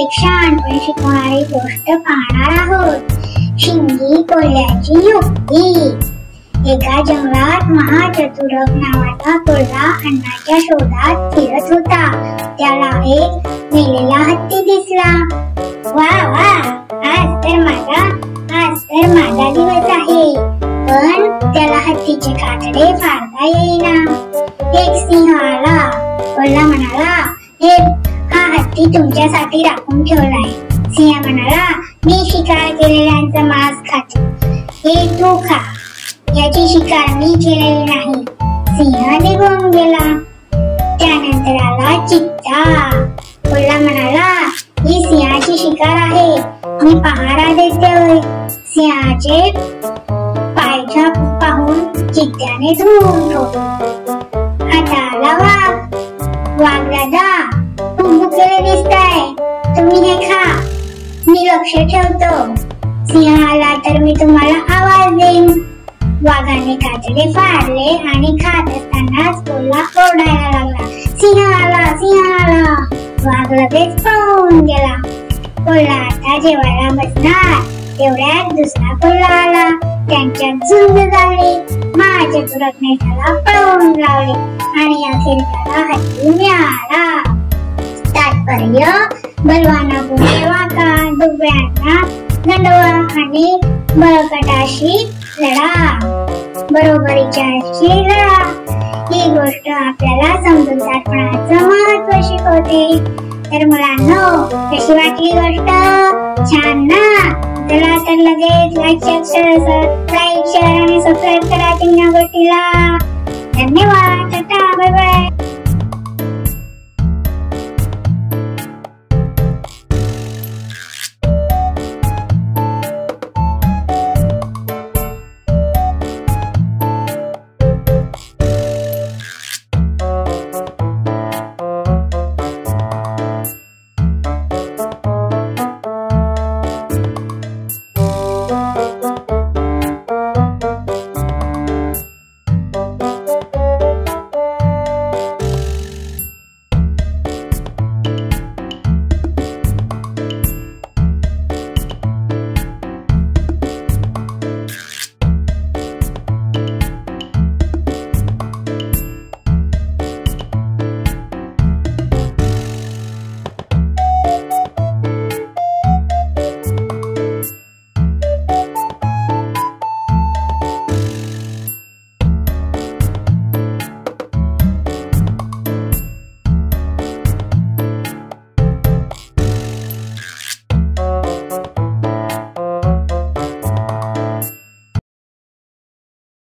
एक शहाणपण शिकवणारी गोष्ट पाहणार आहोत. शिंगी कोल्ह्याची युक्ती. एका जंगलात महाचतुरक नावाचा कोल्हा अन्नाच्या शोधात फिरत होता. त्याला एक मेलेला हत्ती दिसला. वा वा, आज तर माझा दिवस आहे. पण त्याला हत्तीचे कातडे फाडता येईना. एक सिंह आला. कोल्हा म्हणाला, हा हत्ती तुमच्यासाठी राखून ठेवलाय. सिंह म्हणाला, मी शिकार केलेल्यांचा मांस खातो, हे तू खा. याची शिकार मी केलेली नाही. सिंह निघून गेला. त्यानंतर आला चित्ता. कोल्हा म्हणाला, ही सिंहाची शिकार आहे, मी पहारा देतोय. सिंहाचे पायछाप पाहून चित्त्याने धुवून ठेवला. आता आला वाघ. वाघ दादा, खूप भुकेले दिसताय, तुम्ही हे खा, मी लक्ष ठेवतो. सिंह आला तर मी तुम्हाला आवाज देईन. वाघाने कातडे फाडले आणि खात असतानाच कोल्हा ओरडायला लागला, सिंह आला, सिंह आला. वाघ लगेच पळून गेला. कोल्हा आता जेवायला बसणार तेवढ्यात दुसरा कोल्हा आला. त्यांच्यात झुंज झाली. महाचतुरकने त्याला पळवून लावले आणि अखेर त्याला हत्ती मिळाला. तात्पर्य, बलवानापुढे वाका, दुबळ्यांना गंडवा आणि बळकटाशी लढा, बरोबरीच्याशी लढा. ही गोष्ट आपल्याला समजूतदारपणाचं महत्त्व शिकवते. तर मुलांनो, कशी वाटली गोष्ट? छान ना? चला तर लगेच लाईक शेअर आणि सबस्क्राईब करा चिमण्या गोष्टीला. धन्यवाद. Tata, bye bye.